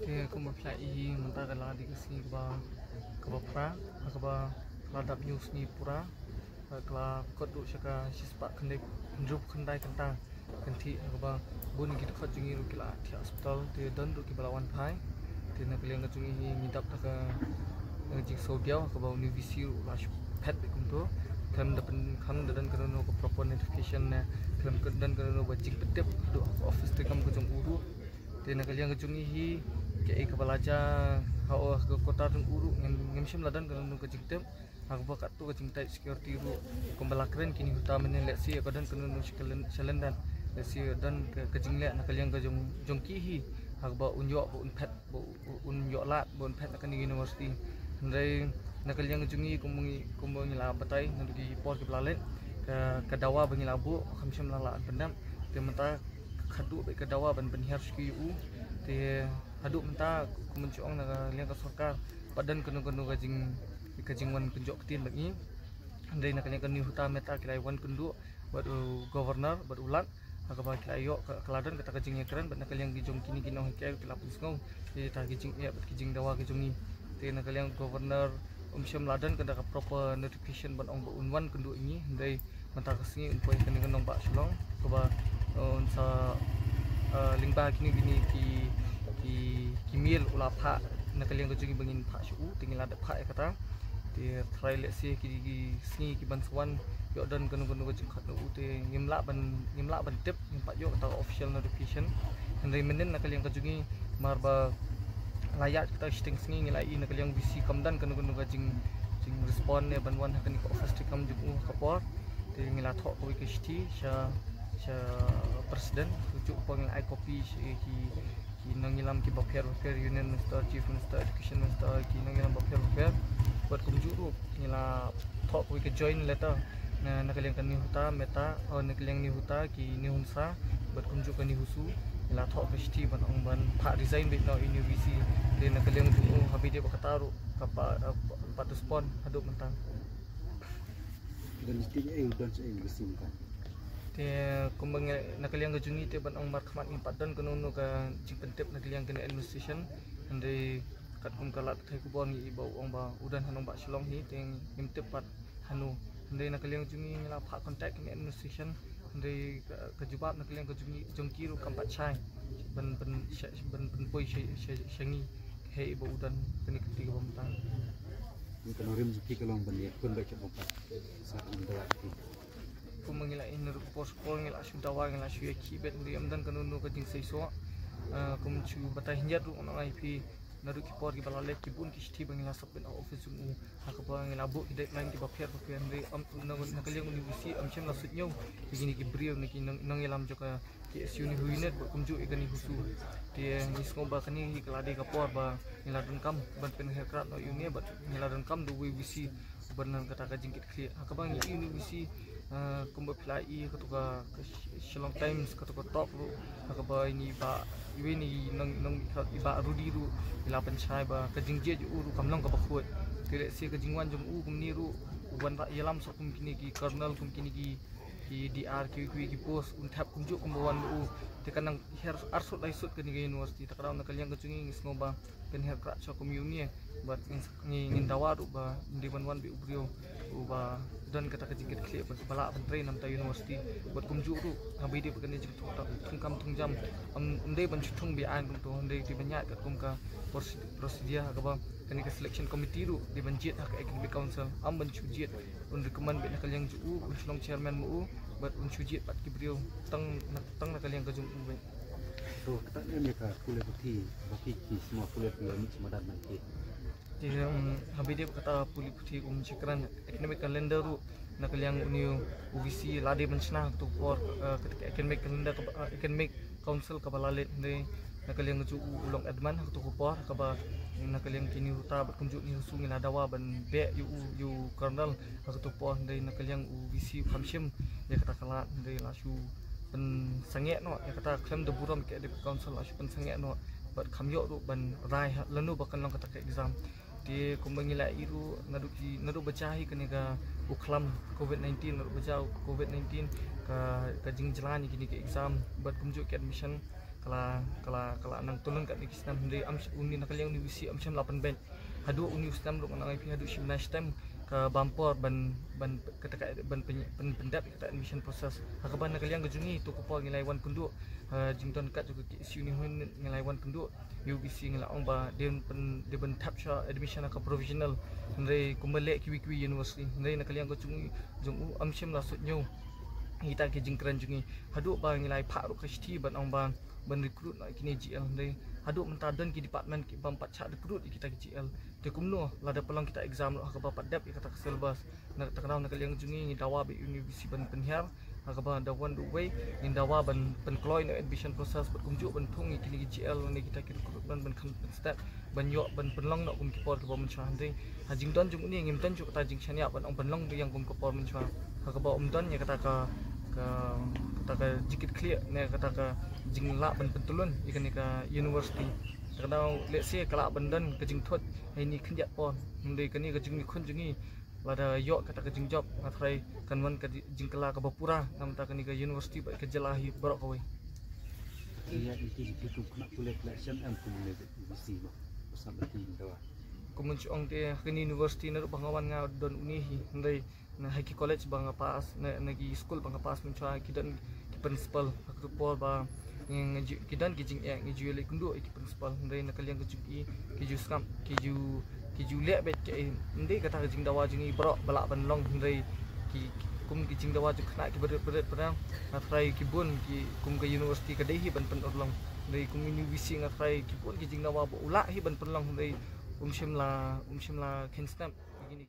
Thì cũng một lại mình ta là đi cái gì ke pra ke ladap news ni pura kala kot du shaka sispa kende drup khandai kanta kanthi ke bun git khat jungi ru kila thi hospital te dan du ki balawan phai te na kliang jungi ni dap ka jik so biao ke ni visi ru la pet kum to kan dapen kan dan kan no ko proper notification na kan dan kan no bajik betep du office te kam ko jong uru te na kliang jungi hi ke balaja hao ke kota tung uru ngem sim ladan kan ke jiktem aku bakat tu ke cinta security ru kombalakren kini utama ne leksi akadan kan nu selendan leksi dan ke jingle nak kalian ke jongki hi aku ba unyo ba unpet ba unyo lat ba unpet akan di university ndai nak kalian ke jungi kumungi la batai nanti di port ke plalet ke dawa bangi labu khamsim lala pendam te menta khadu ke dawa ban penhar skiu te aduk menta kumuncuang nak kalian ke sarkar padan kenu kajingwan kunjok ketin bagi andai nak kalian kenu huta meta kilaiwan kundu baru governor baru ulat akaba kilayo keladan kata kajingnya keren bat nak kalian gijong kini kinong hikai kilapus ngau jadi tak gijing ya bat gijing dawa gijong ni te nak kalian governor syam ladan kada proper notification ban ong unwan kundu ini andai mata kesini umpoi kenong bak sulong kaba sa lingba kini ki mil ulapha nak kalian gijong bangin pak shu tinggal ada pak kata di try let's see ki sni ki bantuan yo dan kenu ke jengkat no ute ngimla ban tip ngimpak yo atau official notification andai menen nak kalian kajungi marba layak kita sting sni ngilai nak kalian bisi kamdan kenu ke jing respond ne banwan hakan ko office tikam juku kapor te ngila thok ko ke sti sha presiden ujuk pangil ai copy ki nangilam ki baper union minister chief minister education minister ki nangilam baper buat kumjuru nila thok we ke join letter na nakaliang kan ni huta meta o nakaliang ni huta ki ni hunsa buat kumju kan ni husu nila thok ke sti ban ong ban pha design bit no in UVC de nakaliang ju habi de bakataru kapa patu spon aduk mentang dan stinya dan saya besimkan te kumbang nakaliang ke jungi te ban ong markhamat impat dan kanu ka jingpentep nakaliang ke administration ande kat kum kalat thai kubon gi bau ong ba udan hanong ba shlong hi teng nim tepat hanu ndai nak kaliang jungi ngila pha contact ni administration ndai ka jubab nak kaliang ka jungi jongki ru kampat chai ben poi shangi he bau udan kini ketiga bamtan ni kan rim zuki kalong ban ya kun ba ke bompa saat anda lagi kum ngila inur pos pol ngila sudawa ngila shuya ki bet ndi amdan kanunu ka jing seiso kum chu batai hinjat ru on IP naru ki por ki balale ki bun ki sti bangila sapin office mu hakaba ngila bu ki deadline ki baper ndre am na kaliang university am chem la sutnyo begini ki brio ni ki nang ilam joka ki SU ni huinet bu kumju igani husu tie ni skoba kani hi kalade ka por ba ngila dun kam ban pen hekrat no uni ba ngila dun kam du UVC bernan kata ka jingkit kli hakaba ngi university kumba plai katuka Shalom Times katuka top ru hakaba ini ba iwe ni nang iba rudi ru ilapan chai ba kajingje ju uru kamlang ka bakhut tele se kajingwan jum u kumni ru uban ra yalam so kum kini ki kernel kum kini ki DR ki post un thap kum ju kum bawan u te kanang her arsut lai sut kini ki university takraw na kalyang kajungi ngisngoba ken her kra so kum uni bat ngin dawaru ba ndi banwan bi ubrio uba dan kata kejingkit kli bala menteri nam ta university buat kumju ru ngabi di begini jik tungkam tungjam ndai ban chutung bi an tung to ndai di banyak kat kum ka prosedur ka ba kani ka selection committee ru di banjit hak academic council am ban chujiet un recommend bi nakal yang ju un chlong chairman mu buat un chujiet pat ki brio tang nakal yang ka jung u so katanya ni ka kulit putih baki ki semua kulit dia ni semua dan nanti jadi habi dia kata puli putih cekran academic calendar ru nak yang uniu UVC lade mencenah tu for ketika academic calendar academic council kabalalet ni nak yang ju ulong adman tu por kaba nak yang kini uta berkunjuk ni husu ngila dawa ban be yu kernel tu por ni nak yang UVC khamshim dia kata kala ni lasu pen sangek no ya kata klaim de buram ke academic council lasu pen sangek no bat khamyo ru ban rai lenu bakan long kata exam di kumbangila iru nadu bacahi keniga uklam COVID-19 nadu bacau COVID-19 ka jing jelani kini ke exam buat kumjuk ke admission kala nang tulung kat ni kisnam dari uni nak yang universiti amcam 8 ben hadu uni ustam duk nang IP hadu shimna stem ke bampor ban kata ban pendap kata admission proses hakaban nak yang kejungi tu kupol ngilai wan penduk jington kat juga isu ni hun ngilai wan penduk UBC ngelaong ba dia ben tap sha admission ka provisional ndai kumbale kiwi university ndai nak yang kejungi jung amshim la sutnyo kita ke jingkran jungi haduk ba ngilai phak ru kasti ban ong ban recruit nak kini GL ndai haduk mentadan ki department ki bampat cak recruit kita ke GL te kumno lada peluang kita exam lo ka bapat dap kata syllabus nak terkenal nak yang jungi dawa be university ban penhiar ka ba dawan du way in dawa ban penkloy no admission process bat kumjuk ban thung kini GL ni kita ki recruitment ban kan step ban yok ban penlong nak kum ki por ka ba menchwa ndai hajing don jung ni ngim tan juk ta jing chania ban ong penlong yang kum ka por menchwa ka ba don ya kata ka jikit clear ne kata ka jingla ban pentulun ikan ni ka university kadang let's say kala bandan ke jing thot hai ni khnjat pon ndai kani ka jing khun jungi lada yok kata ka jing job athrai kanwan ka jing kala ka bapura nam ta kani ka university ba ke jalahi borok kawai iya itu itu kena kuliah selection am kuliah universiti ba sampai tinggi dawa kumun chong te kani university na bangawan nga don uni ndai na haki college banga pas na gi school banga pas menchwa kidan ki principal aku pol ba ng kidan ki jing ek ngi le kundu ki principal ndai na kalian ki ju skam ki ju le bet ke ndai kata jing dawa jingi bro balak ban long ndai ki kum ki jing dawa ju khna ki berat perang atrai ki bun ki kum ke university ka dei ban pen long ndai kum university ngatrai ki bun ki jing dawa bo ulak hi ban pen long ndai umshim la ken snap begini